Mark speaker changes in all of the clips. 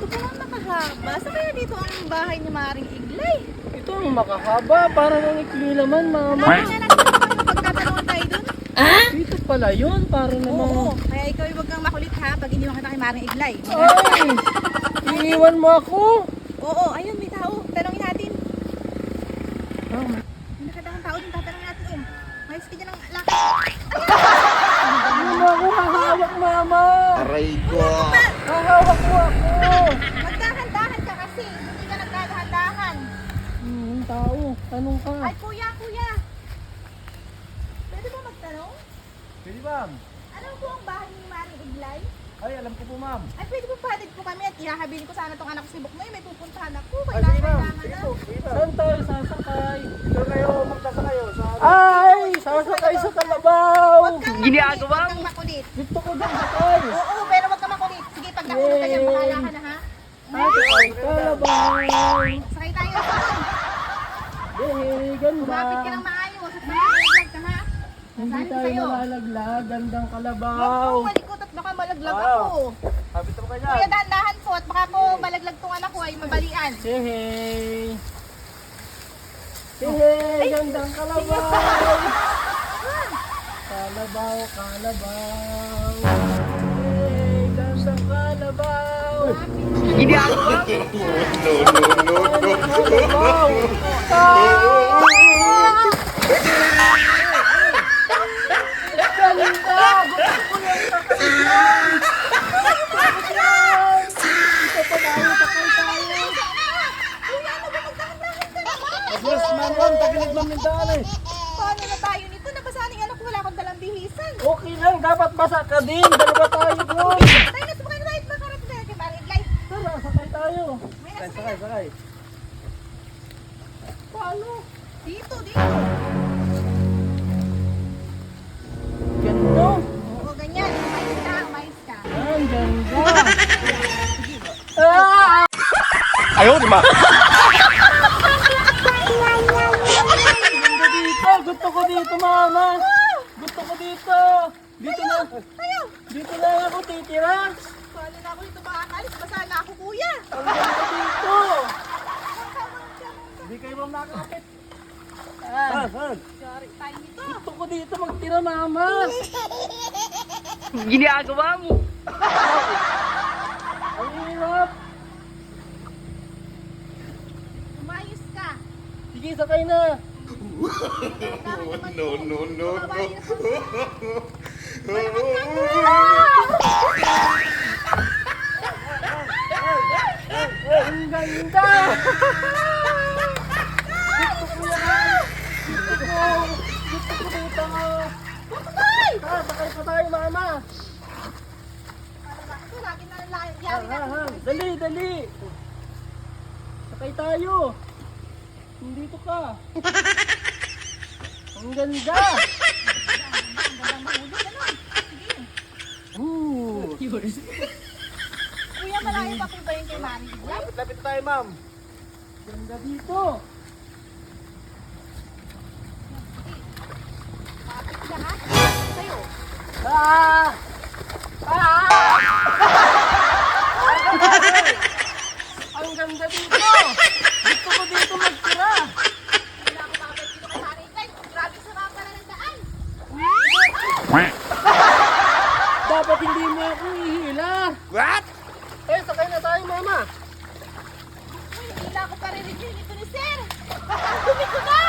Speaker 1: palang nakahaba. Saan kaya dito ang bahay ni Maring Iglay?
Speaker 2: Ito ang makahaba. Para ng ikli naman, mama.
Speaker 1: Pagtatanungan tayo dun.
Speaker 2: Dito pala yun. Para namang...
Speaker 1: Oo, kaya ikaw huwag kang makulit ha pag iniwan kita kay Maring Iglay.
Speaker 2: Ay! Iiwan mo ako.
Speaker 1: Oo, ayun may tao. Tanongin natin.
Speaker 2: Ah,
Speaker 1: May nakadaang tao dun, tatanungin natin. Mayos ka dyan ng lakad.
Speaker 2: Ano mo ako hahawak, mama?
Speaker 3: Aray ko.
Speaker 2: Hahawak mo ako.
Speaker 1: Magdahan-dahan ka kasi. Hindi ka nagdadahan-dahan.
Speaker 2: Tao. Tanong ka.
Speaker 1: Ay, kuya, kuya. Pwede ba magtanong?
Speaker 2: Pwede, ma'am.
Speaker 1: Alam po ang bahay ni Maring Iglay?
Speaker 2: Ay, alam ko po, ma'am.
Speaker 1: Ay, pwede po pahatid po kami at ihahabilin ko sana tong anak ko si Buknoy. May pupuntahan ako.
Speaker 2: Ay, sige, ma'am.
Speaker 1: Kailangan
Speaker 2: Sige
Speaker 1: na.
Speaker 2: po. Saan tayo sasakay? Saan kayo magsasakayo? Ay! Sasakay sa kalabaw!
Speaker 1: Huwag kang makulit.
Speaker 2: Gusto ko dyan sakay!
Speaker 1: Oo, pero huwag kang makulit. Sige, pag nahulog ka dyan, bahala ka na ha.
Speaker 2: Ay, kalabaw!
Speaker 1: Sakay tayo saan?
Speaker 2: Yay! Ganda!
Speaker 1: Kumapit ka ng maayos at malaglag ka ha.
Speaker 2: Hindi
Speaker 1: Nasabi ko
Speaker 2: tayo
Speaker 1: sa'yo.
Speaker 2: malalaglag. Gandang
Speaker 1: Huwag
Speaker 2: kalabaw!
Speaker 1: kang malikot at baka malaglag
Speaker 2: Wow.
Speaker 1: ako.
Speaker 2: Kapit mo ka
Speaker 1: Kuya, dahan-dahan po at baka po malaglag tong anak ko ay mabalian.
Speaker 2: Hey! Hey! Gandang kalabaw! Kalabaw, kalabaw! Hey! Gandang kalabaw!
Speaker 3: No, no, no, no.
Speaker 2: Kalabaw! Ganda! Gusto ko yan sakay! Ito pa tayo, sakay tayo!
Speaker 1: Kuya, ano ba magdahan-dahan ka naman?
Speaker 2: Yes, ma'am, tagilig ma'am ng daan eh.
Speaker 1: Paano na tayo nito? Nabasaan yung anak ko, wala akong dalang bihisan.
Speaker 2: Okay lang, dapat basa ka din. Dalawa tayo doon.
Speaker 1: Tayo na, sumakay na tayo at makarap na kay Maring Iglay.
Speaker 2: Tara, sakay tayo.
Speaker 1: May
Speaker 2: Sakay,
Speaker 1: nasa
Speaker 2: sakay, sakay. Paano?
Speaker 1: Dito, dito.
Speaker 2: Ganda.
Speaker 1: Oo, ganyan. Umayos ka, umayos ka.
Speaker 2: Ang ganda. Ah!
Speaker 3: Ayaw, di ba?
Speaker 2: Ganda dito. Gusto ko dito, mama. Gusto ko dito. Dito na.
Speaker 1: Tayo.
Speaker 2: Dito na ako titira.
Speaker 1: Paano na ako dito makakalis? Basa na ako, kuya.
Speaker 2: Ang ganda dito. Hindi kayo ma'am nakakapit. Saan?
Speaker 1: Sorry, tayo nito.
Speaker 2: Gusto ko dito magtira, mama.
Speaker 4: Ginagawa mo.
Speaker 2: Ang hirap.
Speaker 1: Umayos ka.
Speaker 2: Sige, sakay na.
Speaker 3: No, no, no, no.
Speaker 2: Ang ganda! Gusto ko yan! Gusto ko dito!
Speaker 1: Buknoy!
Speaker 2: Sakay pa tayo, mama!
Speaker 1: Ano ba? Ito, lagi na lang
Speaker 2: Ha,
Speaker 1: yari
Speaker 2: ha, ha.
Speaker 1: natin.
Speaker 2: Dali, dali! Sakay tayo! Nandito ka! Ang ganda!
Speaker 1: Ang gandang mahulog, ano? Sige.
Speaker 2: Ooh!
Speaker 1: Kuya, malayo pa po ba yung kay Maring Iglay?
Speaker 2: Lapit-lapit tayo, ma'am! Ganda dito!
Speaker 1: Kapit ka ha? Sa'yo.
Speaker 2: Ah! Ah! Ang ganda dito! Gusto ko dito magtira!
Speaker 1: Wala ako makapit dito kay Maring Iglay. Grabe sa mga pala ng daan.
Speaker 2: Dapat hindi mo ako ihila!
Speaker 3: What?
Speaker 2: Eh, sakay na tayo, mama!
Speaker 1: Uy, hindi na ako parinig yung ito ni Sir. Dumi ko na!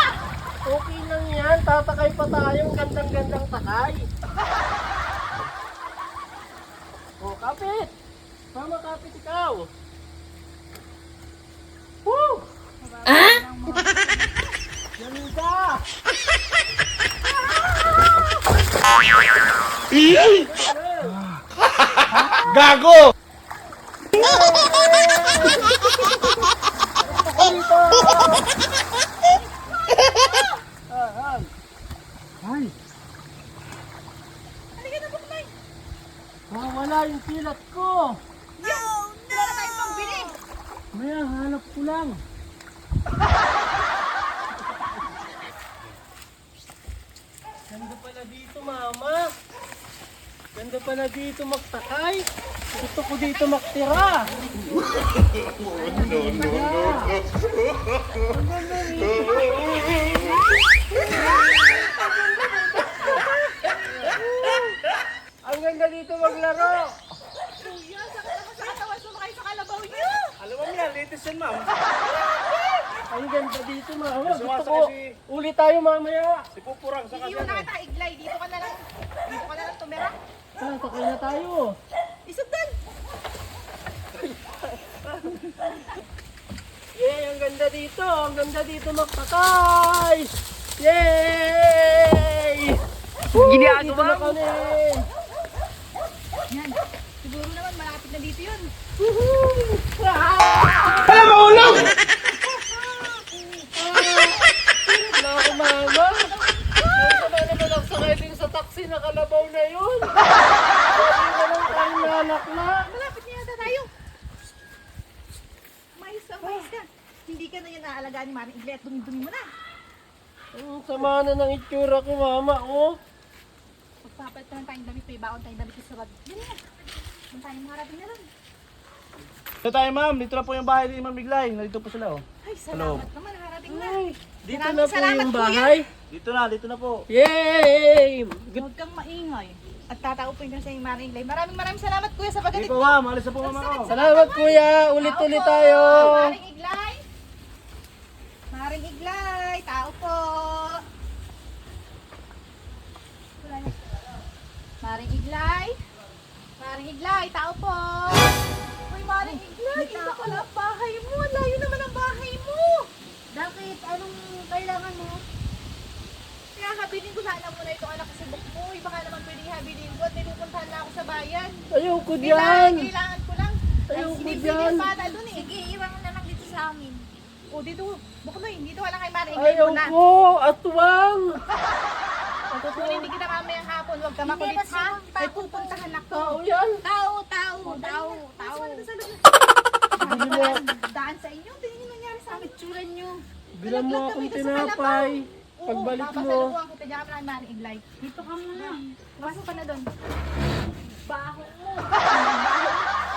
Speaker 2: Okay lang yan, tatakay pa tayong gandang-gandang takay. Oh, kapit! Mama, kapit ikaw! Woo! Ganda!
Speaker 3: Gago!
Speaker 2: Ay,
Speaker 1: Halika na, Buknoy.
Speaker 2: wala yung silat ko!
Speaker 1: Wala na tayong pambili.
Speaker 2: Maya, hanap ko lang. Ganda pala dito, mama. Ganda pala dito magtakay. Gusto ko dito makatira.
Speaker 3: No, no, no,
Speaker 2: Ang ganda dito maglaro.
Speaker 1: Kuya, sa katawan sumakay sa kalabaw niyo.
Speaker 2: Alam mo yan, latest yan, ma'am. Ang ganda dito, ma'am. Gusto
Speaker 3: Sumasakay
Speaker 2: ko,
Speaker 3: si-
Speaker 2: uli tayo mamaya.
Speaker 3: Si Pupurang sa
Speaker 1: Iiwan na kita, Iglay. Dito ka na lang tumira.
Speaker 2: Sakay na tayo.
Speaker 1: Isugdan.
Speaker 2: Yay, ang ganda dito. Ang ganda dito magsakay. Yay! Ginagawa dito na kami.
Speaker 1: Yan. Siguro naman malapit na dito yun.
Speaker 2: Wala mahulog! Wala ako, mama. Ay, sama naman ang sakay din sa taxi na kalabaw na yun. Sabi na lang tayong nalakla.
Speaker 1: Malapit na yata tayo. Mais ka. Hindi ka na yan aalagaan ni Mami Iglay at dumi-dumi mo na.
Speaker 2: Ang sama na ng itsura ko, mama. Oh.
Speaker 1: Pagpapalit naman tayong damit, may baon tayong damit sa sarad. Yan na. Kung tayong maharating na lang.
Speaker 3: Ito tayo, ma'am. Dito na po yung bahay ni Ma'am Iglay. Nandito po sila, oh.
Speaker 1: Ay, salamat naman. Nakarating na.
Speaker 2: Ay, dito
Speaker 1: Maraming
Speaker 2: na po
Speaker 1: salamat,
Speaker 2: yung
Speaker 1: kuya.
Speaker 2: bahay.
Speaker 3: Dito na po.
Speaker 2: Yay!
Speaker 1: Huwag kang maingay. At tataupin ka sa iyong Mami Iglay. Maraming salamat kuya sa pagdating.
Speaker 3: Dito, ma'am. Alis na po, mama ko.
Speaker 2: Salamat, kuya. Ulit-ulit tayo.
Speaker 1: Maring Iglay. Maring Iglay. Tao po. Wala na. Maring Iglay. Maring Iglay. Tao po. Uy, Maring Iglay. Ito pala ang bahay mo. Layo naman ang bahay mo.
Speaker 4: Bakit? Anong kailangan mo?
Speaker 1: Kaya habilin ko sana muna itong anak sa buk mo. Baka naman pwedeng habilin ko at may pupuntahan na ako sa bayan.
Speaker 2: Ayoko diyan.
Speaker 1: Kailangan ko lang.
Speaker 2: Ayaw ko
Speaker 1: Hindi
Speaker 2: dyan.
Speaker 1: yung bata dun eh.
Speaker 4: Sige, iwan mo na lang dito sa amin.
Speaker 1: O dito, Buknoy, dito wala kay Maring Iglay
Speaker 2: Ayaw
Speaker 1: muna.
Speaker 2: ko. Atwang.
Speaker 1: Kung hindi kita mamayang hapon, huwag ka
Speaker 4: Hindi,
Speaker 1: makulit
Speaker 4: mas
Speaker 1: ha.
Speaker 4: yung
Speaker 1: May
Speaker 4: takot
Speaker 1: pupuntahan ako.
Speaker 2: Tao yan.
Speaker 4: Tao.
Speaker 2: Bili mo,
Speaker 1: Daan sa inyo, tingin yung nangyari sa amin.
Speaker 4: Itsura nyo.
Speaker 2: bilang mo akong tinapay. Pagbalik mo.
Speaker 1: Papasalukuhan kita dyan kami ng Maring Iglay.
Speaker 4: Dito ka muna.
Speaker 1: Pasok ka na doon.
Speaker 4: Baho mo.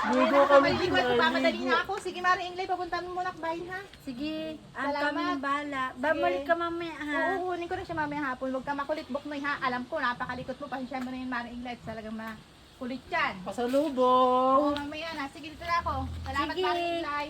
Speaker 2: Ligo kami
Speaker 1: Hindi ko ito papadali
Speaker 2: ligo.
Speaker 1: na ako. Sige Maring Iglay, papunta mo muna bahay ha.
Speaker 4: Sige, ang
Speaker 1: Salamat.
Speaker 4: kami ng bahala. Babalik ka mamaya ha.
Speaker 1: Oo, kunin ko na siya mamayang hapon. Huwag ka makulit, Buknoy ha. Alam ko, napakalikot mo. Pasensya mo na yung Maring Iglay. Talagang makulit yan. Oo,
Speaker 2: Pasalubong.
Speaker 1: mamaya na. Sige, dito na ako. Salamat
Speaker 4: Sige.
Speaker 1: Maring Iglay.